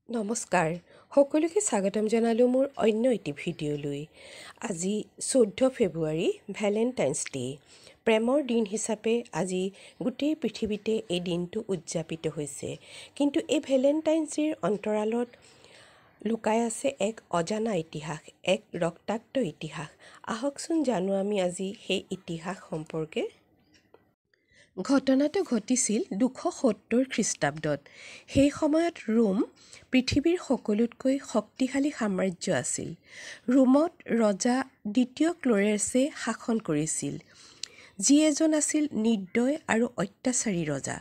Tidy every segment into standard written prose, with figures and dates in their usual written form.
নমস্কাৰ সকলোকে স্বাগতম জনালোঁ মোৰ অন্য এটি ভিডিঅ'লৈ। আজি 14 ফেব্ৰুৱাৰী ভেলেণ্টাইন্স ডে। প্ৰেমৰ দিন হিচাপে আজি গোটেই পৃথিৱীতে এই দিনটো উদযাপিত হৈছে। কিন্তু এই ভেলেণ্টাইন্স ডেৰ অন্তৰালত লুকাই আছে এক অজানা ইতিহাস, এক ৰক্তাক্ত ইতিহাস। আহকচোন জানো আমি আজি সেই ইতিহাস সম্পৰ্কে। ঘটনাটো ঘটিছিল 270 খ্ৰীষ্টাব্দত। সেই সময়ত ৰোম পৃথিৱীৰ সকলোতকৈ শক্তিশালী সাম্ৰাজ্য আছিল। ৰোমত ৰজা দ্বিতীয় ক্ল'ৰিয়াছে শাসন কৰিছিল, যি এজন আছিল নিৰ্দয় আৰু অত্যাচাৰী ৰজা।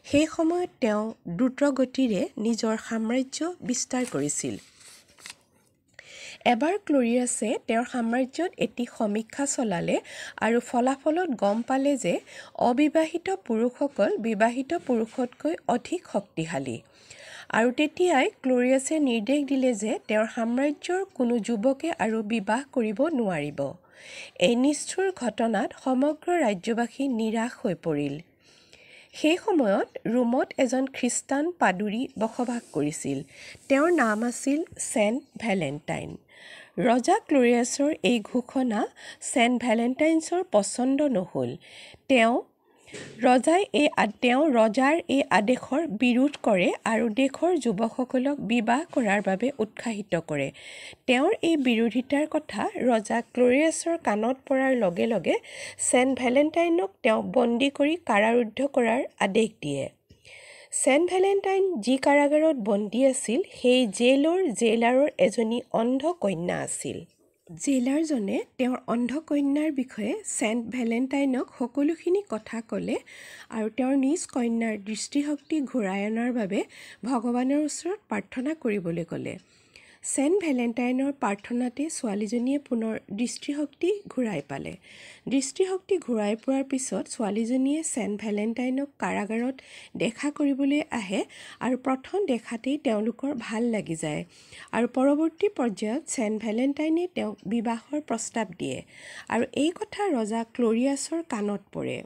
সেই সময়ত তেওঁ দ্ৰুতগতিৰে নিজৰ সাম্ৰাজ্য বিস্তাৰ কৰিছিল। এবাৰ ক্ল'ৰিয়াছে তেওঁৰ সাম্ৰাজ্যত এটি সমীক্ষা চলালে আৰু ফলাফলত গম পালে যে অবিবাহিত পুৰুষসকল বিবাহিত পুৰুষতকৈ অধিক শক্তিশালী। আৰু তেতিয়াই ক্ল'ৰিয়াছে নিৰ্দেশ দিলে যে তেওঁৰ সাম্ৰাজ্যৰ কোনো যুৱকে আৰু বিবাহ কৰিব নোৱাৰিব। এই নিষ্ঠুৰ ঘটনাত সমগ্ৰ ৰাজ্যবাসী নিৰাশ হৈ পৰিল। সেই সময়ত ৰোমত এজন খ্ৰীষ্টান পাদুৰী বসবাস কৰিছিল। তেওঁৰ নাম আছিল ছেইণ্ট ভেলেণ্টাইন। ৰজা ক্ল'ৰিয়াছৰ এই ঘোষণা ছেইণ্ট ভেলেণ্টাইন্সৰ পচন্দ নহ'ল। তেওঁ ৰজাৰ এই আদেশৰ বিৰোধ কৰে আৰু দেশৰ যুৱকসকলক বিবাহ কৰাৰ বাবে উৎসাহিত কৰে। তেওঁৰ এই বিৰোধিতাৰ কথা ৰজা ক্ল'ৰিয়াছৰ কাণত পৰাৰ লগে লগে ছেইণ্ট ভেলেণ্টাইনক তেওঁ বন্দী কৰি কাৰাৰুদ্ধ কৰাৰ আদেশ দিয়ে। ছেইণ্ট ভেলেণ্টাইন যি কাৰাগাৰত বন্দী আছিল, সেই জেইলাৰৰ এজনী অন্ধ কন্যা আছিল। জেইলাৰজনে তেওঁৰ অন্ধ কন্যাৰ বিষয়ে ছেইণ্ট ভেলেণ্টাইনক সকলোখিনি কথা ক'লে আৰু তেওঁৰ নিজ কন্যাৰ দৃষ্টিশক্তি ঘূৰাই অনাৰ বাবে ভগৱানৰ ওচৰত প্ৰাৰ্থনা কৰিবলৈ ক'লে। ছেইণ্ট ভেলেণ্টাইনৰ প্ৰাৰ্থনাতে ছোৱালীজনীয়ে পুনৰ দৃষ্টিশক্তি ঘূৰাই পালে। দৃষ্টিশক্তি ঘূৰাই পোৱাৰ পিছত ছোৱালীজনীয়ে ছেইণ্ট ভেলেণ্টাইনক কাৰাগাৰত দেখা কৰিবলৈ আহে আৰু প্ৰথম দেখাতেই তেওঁলোকৰ ভাল লাগি যায় আৰু পৰৱৰ্তী পৰ্যায়ত ছেইণ্ট ভেলেণ্টাইনে তেওঁক বিবাহৰ প্ৰস্তাৱ দিয়ে আৰু এই কথা ৰজা ক্ল'ৰিয়াছৰ কাণত পৰে।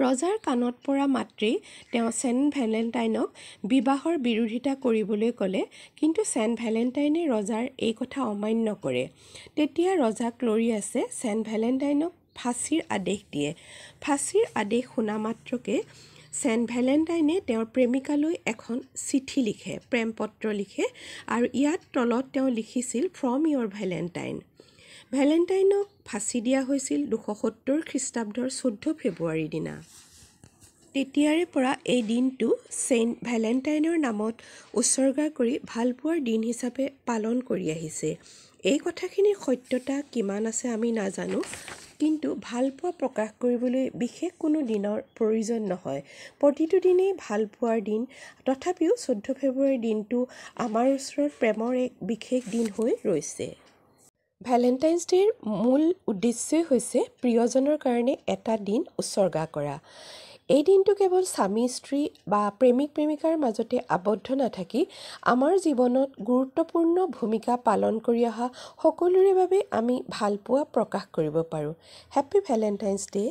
ৰজাৰ কাণত পৰা মাত্ৰেই তেওঁ ছেইণ্ট ভেলেণ্টাইনক বিবাহৰ বিৰোধিতা কৰিবলৈ ক'লে, কিন্তু ছেইণ্ট ভেলেণ্টাইনে ৰজাৰ এই কথা অমান্য কৰে। তেতিয়া ৰজা ক্ল'ৰিয়াছে ছেইণ্ট ভেলেণ্টাইনক ফাঁচীৰ আদেশ দিয়ে। ফাঁচীৰ আদেশ শুনা মাত্ৰকে ছেইণ্ট ভেলেণ্টাইনে তেওঁৰ প্ৰেমিকালৈ এখন চিঠি লিখে, প্ৰেমপত্ৰ লিখে আৰু ইয়াত তলত তেওঁ লিখিছিল ফ্ৰম ইয়ৰ ভেলেণ্টাইন। ভেলেণ্টাইনক ফাঁচি দিয়া হৈছিল 270 খ্ৰীষ্টাব্দৰ 14 ফেব্ৰুৱাৰীৰ দিনা। তেতিয়াৰে পৰা এই দিনটো ছেইণ্ট ভেলেণ্টাইনৰ নামত উৎসৰ্গা কৰি ভালপোৱাৰ দিন হিচাপে পালন কৰি আহিছে। এই কথাখিনিৰ সত্যতা কিমান আছে আমি নাজানো, কিন্তু ভালপোৱা প্ৰকাশ কৰিবলৈ বিশেষ কোনো দিনৰ প্ৰয়োজন নহয়। প্ৰতিটো দিনেই ভালপোৱাৰ দিন। তথাপিও 14 ফেব্ৰুৱাৰীৰ দিনটো আমাৰ ওচৰত প্ৰেমৰ এক বিশেষ দিন হৈ ৰৈছে। ভেলেণ্টাইন্স ডেৰ মূল উদ্দেশ্যই হৈছে প্ৰিয়জনৰ কাৰণে এটা দিন উৎসৰ্গা কৰা। এই দিনটো কেৱল স্বামী স্ত্ৰী বা প্ৰেমিক প্ৰেমিকাৰ মাজতে আবদ্ধ নাথাকি আমাৰ জীৱনত গুৰুত্বপূৰ্ণ ভূমিকা পালন কৰি অহা সকলোৰে বাবে আমি ভালপোৱা প্ৰকাশ কৰিব পাৰোঁ। Happy Valentine's day.